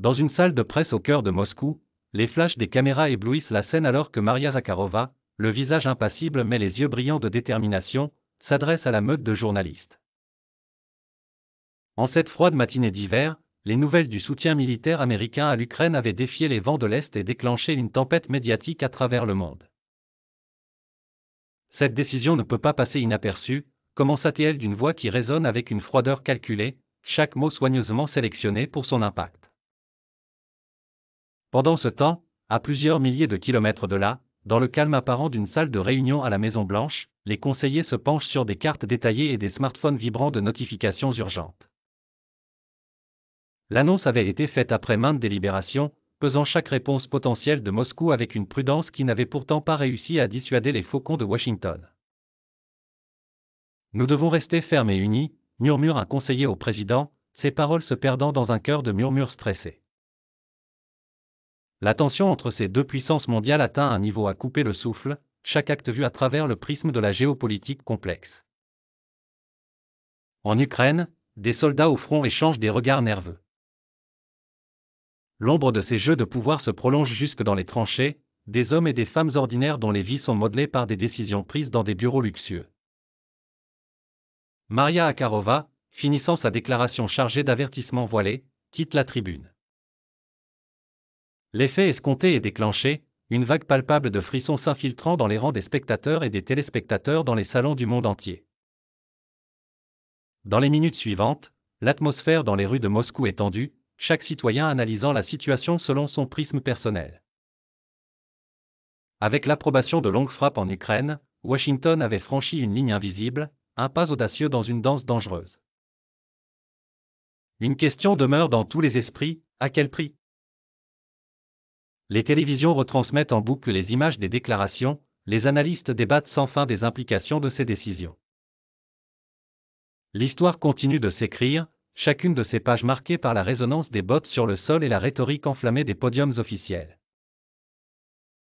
Dans une salle de presse au cœur de Moscou, les flashs des caméras éblouissent la scène alors que Maria Zakharova, le visage impassible mais les yeux brillants de détermination, s'adresse à la meute de journalistes. En cette froide matinée d'hiver, les nouvelles du soutien militaire américain à l'Ukraine avaient défié les vents de l'Est et déclenché une tempête médiatique à travers le monde. Cette décision ne peut pas passer inaperçue, commença-t-elle d'une voix qui résonne avec une froideur calculée, chaque mot soigneusement sélectionné pour son impact. Pendant ce temps, à plusieurs milliers de kilomètres de là, dans le calme apparent d'une salle de réunion à la Maison-Blanche, les conseillers se penchent sur des cartes détaillées et des smartphones vibrants de notifications urgentes. L'annonce avait été faite après maintes délibérations, pesant chaque réponse potentielle de Moscou avec une prudence qui n'avait pourtant pas réussi à dissuader les faucons de Washington. Nous devons rester fermes et unis, murmure un conseiller au président, ses paroles se perdant dans un chœur de murmures stressés. La tension entre ces deux puissances mondiales atteint un niveau à couper le souffle, chaque acte vu à travers le prisme de la géopolitique complexe. En Ukraine, des soldats au front échangent des regards nerveux. L'ombre de ces jeux de pouvoir se prolonge jusque dans les tranchées, des hommes et des femmes ordinaires dont les vies sont modelées par des décisions prises dans des bureaux luxueux. Maria Zakharova, finissant sa déclaration chargée d'avertissements voilés, quitte la tribune. L'effet escompté est déclenché, une vague palpable de frissons s'infiltrant dans les rangs des spectateurs et des téléspectateurs dans les salons du monde entier. Dans les minutes suivantes, l'atmosphère dans les rues de Moscou est tendue, chaque citoyen analysant la situation selon son prisme personnel. Avec l'approbation de longues frappes en Ukraine, Washington avait franchi une ligne invisible, un pas audacieux dans une danse dangereuse. Une question demeure dans tous les esprits, à quel prix ? Les télévisions retransmettent en boucle les images des déclarations, les analystes débattent sans fin des implications de ces décisions. L'histoire continue de s'écrire, chacune de ces pages marquée par la résonance des bottes sur le sol et la rhétorique enflammée des podiums officiels.